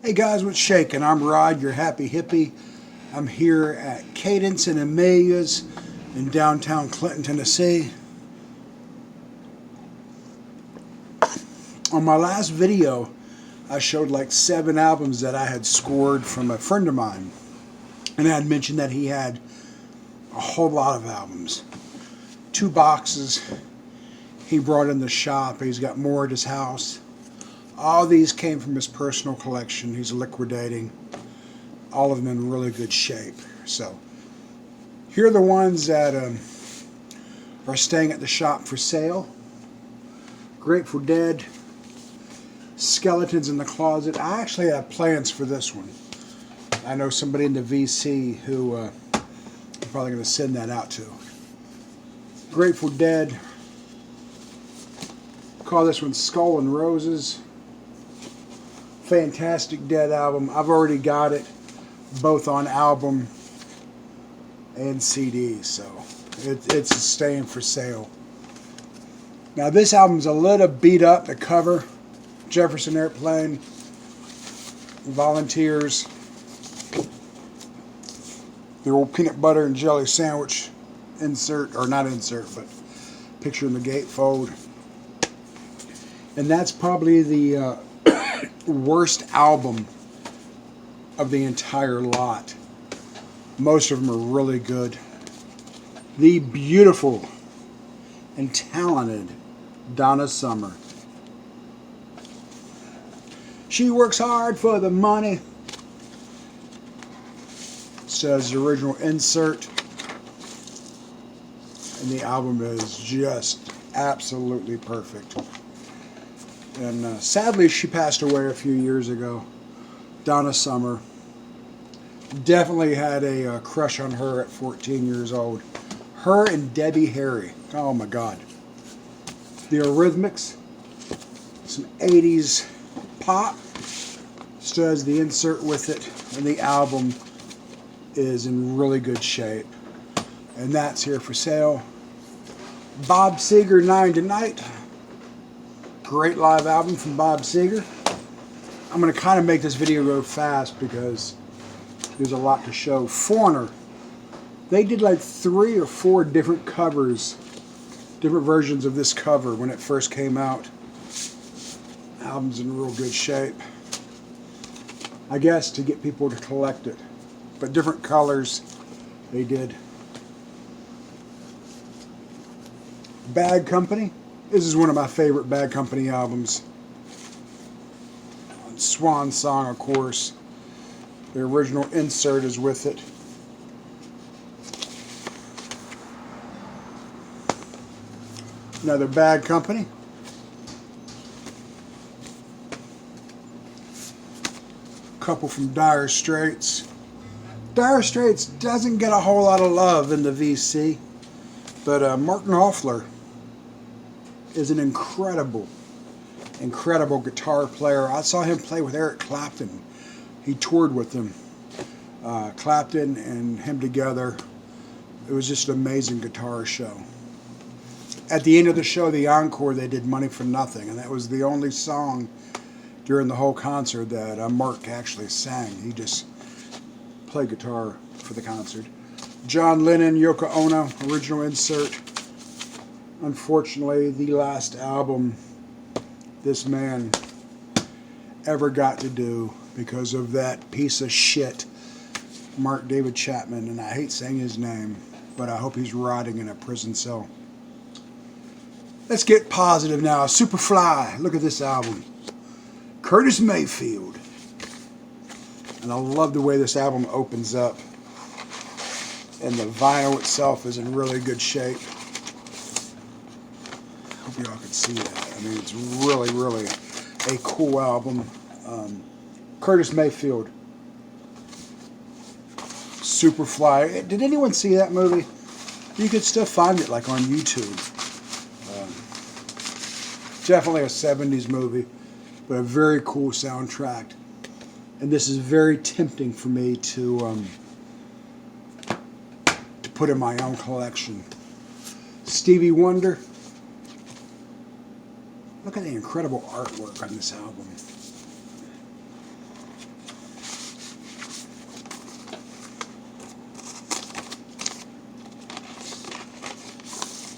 Hey guys, what's shaking? I'm Rod, your happy hippie. I'm here at Cadence and Amelia's in downtown Clinton, Tennessee. On my last video, I showed like 7 albums that I had scored from a friend of mine. And I had mentioned that he had a whole lot of albums. 2 boxes he brought in the shop. He's got more at his house. All these came from his personal collection. He's liquidating. All of them in really good shape. So, here are the ones that are staying at the shop for sale. Grateful Dead, Skeletons in the Closet. I actually have plans for this one. I know somebody in the VC who I'm probably going to send that out to. Grateful Dead. Call this one Skull and Roses. Fantastic Dead album. I've already got it both on album and CD, so it's staying for sale. Now this album's a little beat up. The cover, Jefferson Airplane, Volunteers, the old peanut butter and jelly sandwich insert, or not insert, but picture in the gatefold. And that's probably the worst album of the entire lot. Most of them are really good. The beautiful and talented Donna Summer. She works hard for the money. Says the original insert. And the album is just absolutely perfect. And sadly, she passed away a few years ago. Donna Summer. Definitely had a crush on her at 14 years old. Her and Debbie Harry. Oh my God. The Eurythmics. Some 80s pop. Still has the insert with it. And the album is in really good shape. And that's here for sale. Bob Seger, 9 Tonight. Great live album from Bob Seger. I'm going to kind of make this video go fast because there's a lot to show. Foreigner. They did like 3 or 4 different covers, different versions of this cover when it first came out. Album's in real good shape. I guess to get people to collect it. But different colors they did. Bad Company. This is one of my favorite Bad Company albums. Swan Song, of course. The original insert is with it. Another Bad Company. Couple from Dire Straits. Dire Straits doesn't get a whole lot of love in the VC, but Martin Knopfler is an incredible guitar player. I saw him play with Eric Clapton. He toured with him. Clapton and him together. It was just an amazing guitar show. At the end of the show, the encore, they did Money for Nothing, and that was the only song during the whole concert that Mark actually sang. He just played guitar for the concert. John Lennon, Yoko Ono, original insert. Unfortunately, the last album this man ever got to do because of that piece of shit, Mark David Chapman, and I hate saying his name, but I hope he's rotting in a prison cell. Let's get positive now. Superfly, look at this album. Curtis Mayfield. And I love the way this album opens up. And the vinyl itself is in really good shape. Hope y'all can see that. I mean, it's really, really a cool album. Curtis Mayfield. Superfly. Did anyone see that movie? You could still find it like on YouTube. Definitely a 70s movie, but a very cool soundtrack. And this is very tempting for me to put in my own collection. Stevie Wonder. Look at the incredible artwork on this album.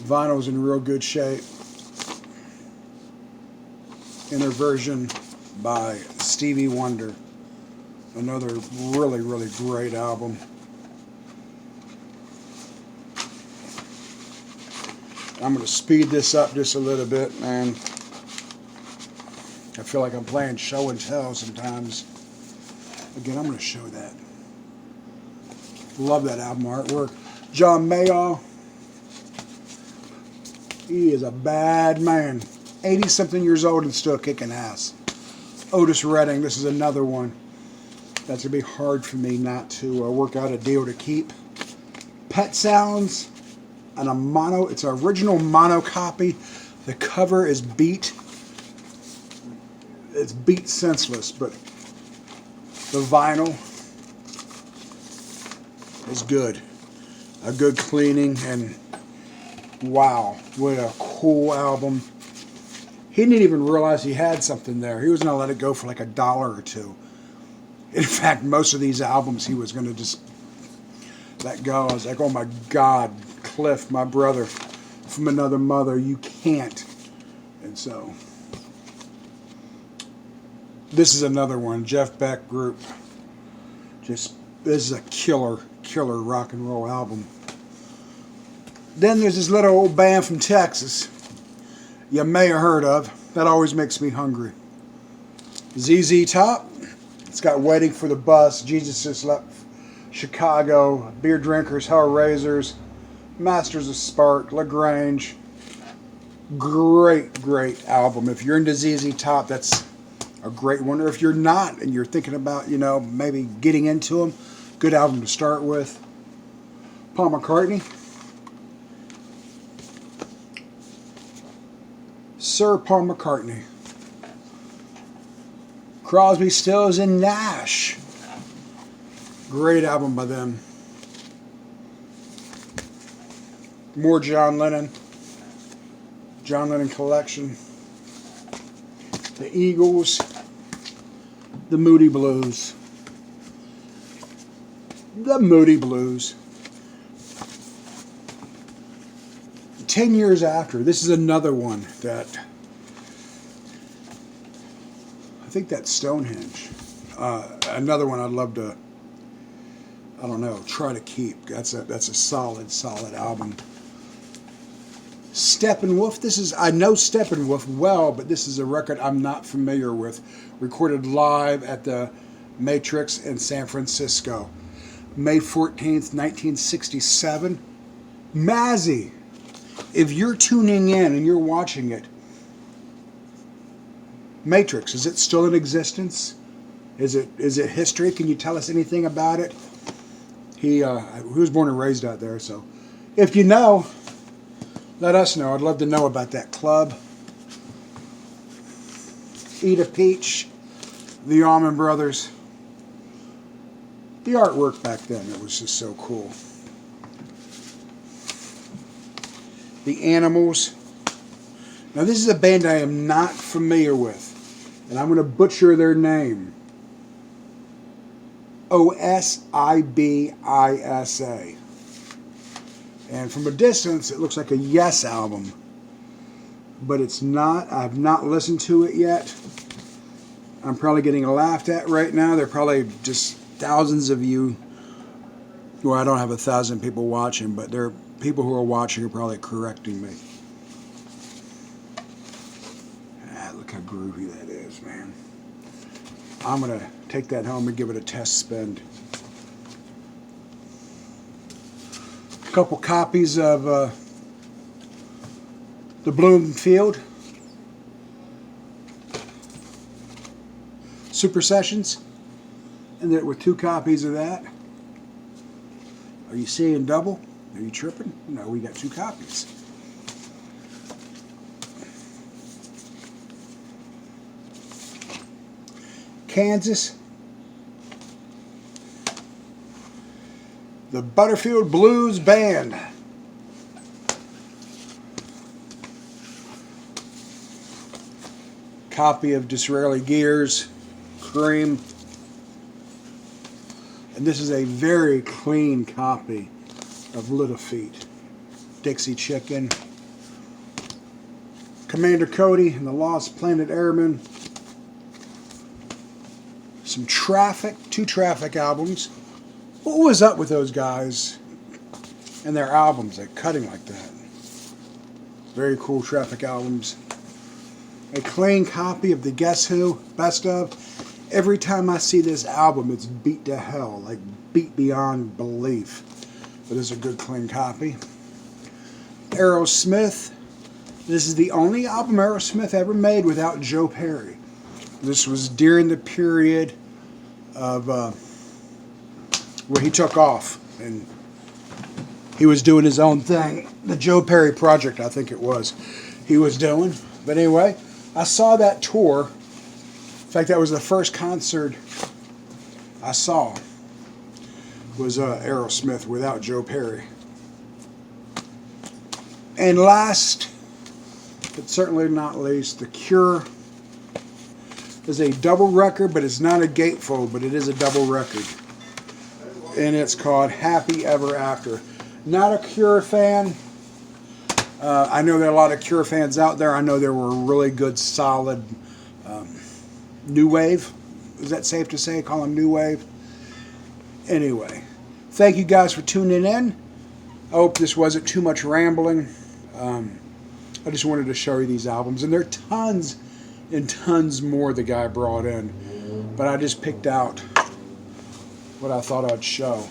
Vinyl's in real good shape. Inner version by Stevie Wonder. Another really, really great album. I'm going to speed this up just a little bit, man. I feel like I'm playing show and tell sometimes. Again, I'm going to show that. Love that album artwork. John Mayall. He is a bad man. 80-something years old and still kicking ass. Otis Redding. This is another one. That's going to be hard for me not to work out a deal to keep. Pet Sounds. And a mono. It's an original mono copy. The cover is beat. It's beat senseless, but the vinyl is good. A good cleaning, and wow, what a cool album. He didn't even realize he had something there. He was going to let it go for like $1 or $2. In fact, most of these albums he was going to just let go. I was like, oh my God, Cliff, my brother from another mother, you can't. And so, this is another one, Jeff Beck Group. This is a killer rock and roll album. Then there's this little old band from Texas you may have heard of. That always makes me hungry. ZZ Top. It's got Waiting for the Bus, Jesus Has Left Chicago, Beer Drinkers, Hellraisers, Masters of Spark, LaGrange. Great album. If you're into ZZ Top, that's a great one. Or if you're not and you're thinking about, maybe getting into them, good album to start with. Paul McCartney. Sir Paul McCartney. Crosby, Stills, and Nash. Great album by them. More John Lennon. John Lennon collection. The Eagles. The Moody Blues. The Moody Blues. 10 years after, this is another one that I think that's Stonehenge. Another one I'd love to, try to keep. That's a solid album. Steppenwolf. I know Steppenwolf well, but this is a record I'm not familiar with. Recorded live at the Matrix in San Francisco, May 14th, 1967. Mazzy. If you're tuning in and you're watching it, Matrix, is it still in existence? Is it history? Can you tell us anything about it? He was born and raised out there, so if you know, let us know. I'd love to know about that club. Eat a Peach, the Allman Brothers. The artwork back then, it was just so cool. The Animals. Now this is a band I am not familiar with, and I'm going to butcher their name. Osibisa. And from a distance, it looks like a Yes album, but it's not. I've not listened to it yet. I'm probably getting laughed at right now. There are probably just thousands of you. Well, I don't have 1,000 people watching, but there are people who are watching are probably correcting me. Look how groovy that is, man. I'm going to take that home and give it a test spin. A couple copies of the Bloomfield Super Sessions, and there with 2 copies of that. Are you seeing double? Are you tripping? No, we got 2 copies. Kansas. The Butterfield Blues Band. Copy of Disraeli Gears, Cream. And this is a very clean copy of Little Feat. Dixie Chicken. Commander Cody and the Lost Planet Airmen. Some Traffic, 2 Traffic albums. What was up with those guys and their albums, like cutting like that? Very cool Traffic albums. A clean copy of the Guess Who Best Of. Every time I see this album, it's beat to hell, like beat beyond belief. But it's a good clean copy. Aerosmith. This is the only album Aerosmith ever made without Joe Perry. This was during the period of where he took off and he was doing his own thing. The Joe Perry Project, I think it was, he was doing. But anyway, I saw that tour. In fact, that was the first concert I saw, was Aerosmith without Joe Perry. And last, but certainly not least, The Cure is a double record, but it's not a gatefold, but it is a double record. And it's called Happy Ever After. Not a Cure fan. I know there are a lot of Cure fans out there. I know there were really good, solid new wave. Is that safe to say? Call them new wave? Anyway, thank you guys for tuning in. I hope this wasn't too much rambling. I just wanted to show you these albums. And there are tons and tons more the guy brought in. But I just picked out what I thought I'd show.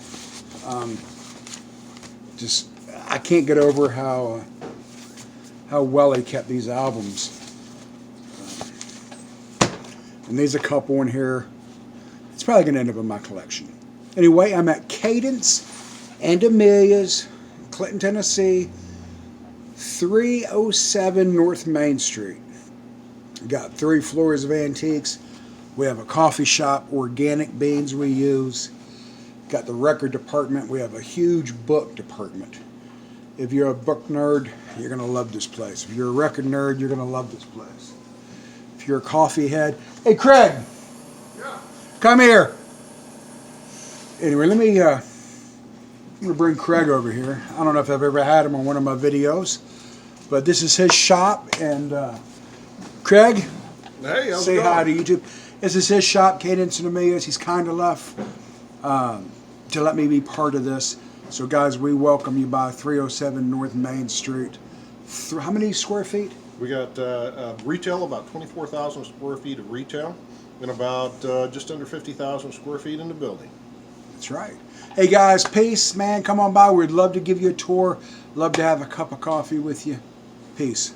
I can't get over how well he kept these albums. And there's a couple in here. It's probably going to end up in my collection. Anyway, I'm at Cadence and Amelia's, Clinton, Tennessee, 307 North Main Street. Got 3 floors of antiques. We have a coffee shop, organic beans we use. Got the record department. We have a huge book department. If you're a book nerd, you're going to love this place. If you're a record nerd, you're going to love this place. If you're a coffee head, hey Craig, Yeah. come here. Anyway, I'm going to bring Craig over here. I don't know if I've ever had him on one of my videos, but this is his shop. And Craig, Hey, how's say it going? hi to YouTube. This is his shop, Cadence and Amelia's. He's kind enough to let me be part of this. So guys, we welcome you by 307 North Main Street. How many square feet? We got retail, about 24,000 square feet of retail, and about just under 50,000 square feet in the building. That's right. Hey guys, peace, man. Come on by. We'd love to give you a tour. Love to have a cup of coffee with you. Peace.